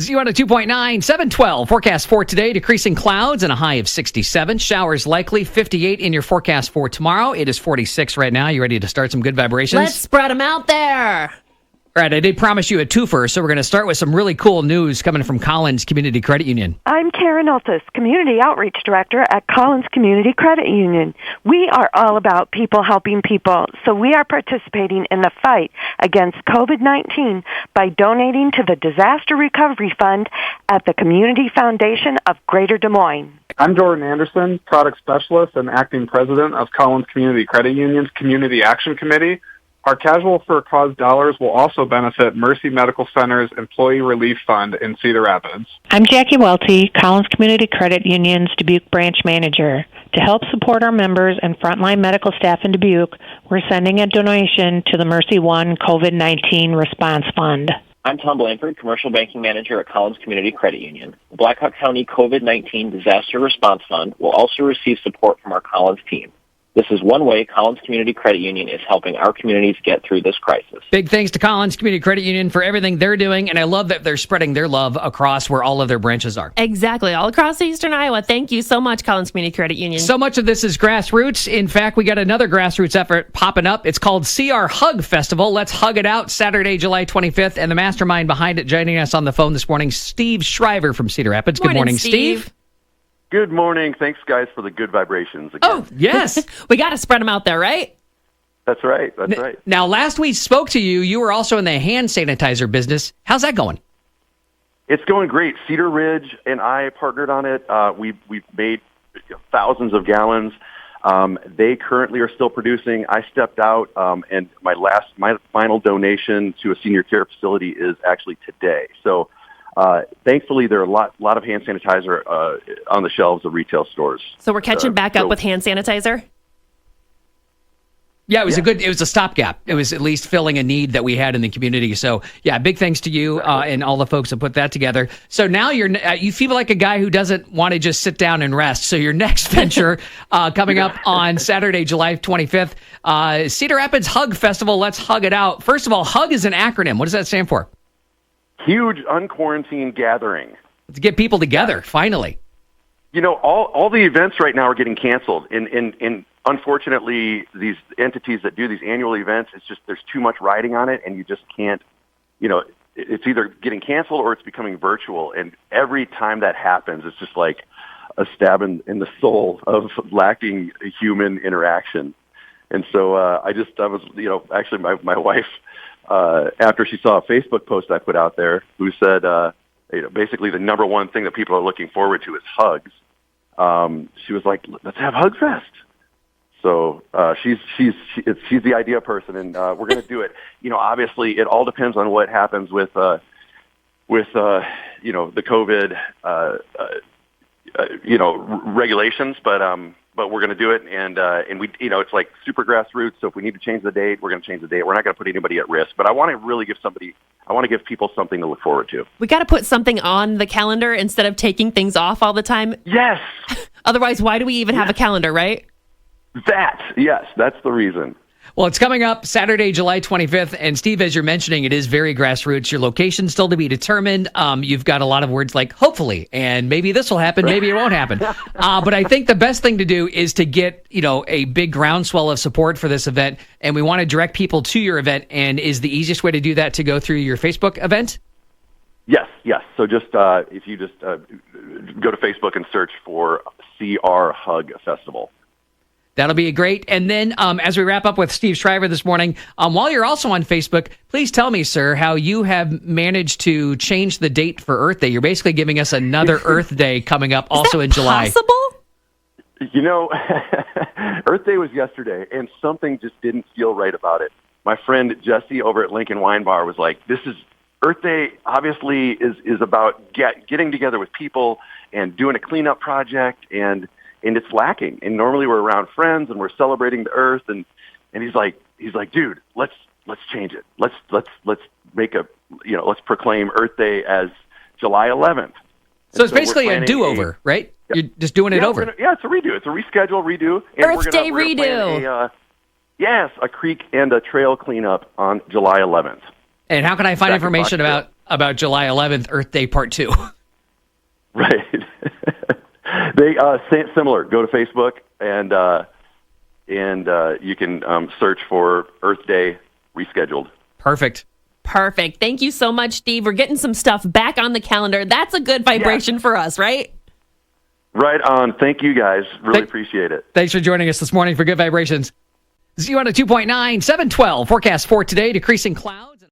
Z102.9, 712. Forecast for today, decreasing clouds and a high of 67. Showers likely, 58 in your forecast for tomorrow. It is 46 right now. You ready to start some good vibrations? Let's spread them out there. All right, I did promise you a twofer, so we're going to start with some really cool news coming from Collins Community Credit Union. I'm Karen Ultis, Community Outreach Director at Collins Community Credit Union. We are all about people helping people, so we are participating in the fight against COVID-19 by donating to the Disaster Recovery Fund at the Community Foundation of Greater Des Moines. I'm Jordan Anderson, Product Specialist and Acting President of Collins Community Credit Union's Community Action Committee. Our Casual for a Cause dollars will also benefit Mercy Medical Center's Employee Relief Fund in Cedar Rapids. I'm Jackie Welty, Collins Community Credit Union's Dubuque Branch Manager. To help support our members and frontline medical staff in Dubuque, we're sending a donation to the Mercy One COVID-19 Response Fund. I'm Tom Blanford, Commercial Banking Manager at Collins Community Credit Union. The Blackhawk County COVID-19 Disaster Response Fund will also receive support from our Collins team. This is one way Collins Community Credit Union is helping our communities get through this crisis. Big thanks to Collins Community Credit Union for everything they're doing, and I love that they're spreading their love across where all of their branches are. Exactly, all across Eastern Iowa. Thank you so much, Collins Community Credit Union. So much of this is grassroots. In fact, we got another grassroots effort popping up. It's called CR Hug Festival. Let's hug it out, Saturday, July 25th, and the mastermind behind it joining us on the phone this morning, Steve Shriver from Cedar Rapids. Good morning, Steve. Good morning. Thanks, guys, for the good vibrations again. Oh, yes. We got to spread them out there, right? That's right. That's right. Now, last we spoke to you, you were also in the hand sanitizer business. How's that going? It's going great. Cedar Ridge and I partnered on it. We've made thousands of gallons. They currently are still producing. I stepped out, and my final donation to a senior care facility is actually today. So thankfully, there are a lot of hand sanitizer on the shelves of retail stores. So we're catching back up with hand sanitizer? Yeah, it was a stopgap. It was at least filling a need that we had in the community. So, yeah, big thanks to you and all the folks that put that together. So now you feel like a guy who doesn't want to just sit down and rest. So your next venture coming up on Saturday, July 25th, Cedar Rapids Hug Festival. Let's hug it out. First of all, HUG is an acronym. What does that stand for? Huge unquarantined gathering. To get people together, finally. You know, all the events right now are getting canceled. And unfortunately, these entities that do these annual events, it's just there's too much riding on it, and you just can't, it's either getting canceled or it's becoming virtual. And every time that happens, it's just like a stab in the soul of lacking human interaction. And so I was, actually my wife, after she saw a Facebook post I put out there who said, basically the number one thing that people are looking forward to is hugs. She was like, let's have Hug Fest. So she's the idea person, and we're going to do it. Obviously, it all depends on what happens with the COVID regulations, but we're going to do it, and we it's like super grassroots. So if we need to change the date, we're going to change the date. We're not going to put anybody at risk, but I want to really give people something to look forward to. We got to put something on the calendar instead of taking things off all the time. Yes. Otherwise, why do we even have a calendar, right? That's the reason. Well, it's coming up Saturday, July 25th. And Steve, as you're mentioning, it is very grassroots. Your location's still to be determined. You've got a lot of words like hopefully, and maybe this will happen, maybe it won't happen. But I think the best thing to do is to get, a big groundswell of support for this event. And we want to direct people to your event. And is the easiest way to do that to go through your Facebook event? Yes. So just if you just go to Facebook and search for CR Hug Festival. That'll be great. And then as we wrap up with Steve Shriver this morning, while you're also on Facebook, please tell me, sir, how you have managed to change the date for Earth Day. You're basically giving us another Earth Day coming up also in July. Is that possible? Earth Day was yesterday, and something just didn't feel right about it. My friend Jesse over at Lincoln Wine Bar was like, this is Earth Day obviously is about getting together with people and doing a cleanup project, and it's lacking. And normally we're around friends and we're celebrating the earth, and he's like, dude, let's change it. Let's make let's proclaim Earth Day as July 11th. So it's basically a do-over, right? You're just doing it over. It's a redo. It's a reschedule, redo. And Earth Day redo. A creek and a trail cleanup on July 11th. And how can I find information about about July 11th, Earth Day Part 2. Right. They similar. Go to Facebook and you can search for Earth Day rescheduled. Perfect. Thank you so much, Steve. We're getting some stuff back on the calendar. That's a good vibration for us, right? Right on. Thank you, guys. Really appreciate it. Thanks for joining us this morning for Good Vibrations. See you on a 2.9, 712 forecast for today. Decreasing clouds.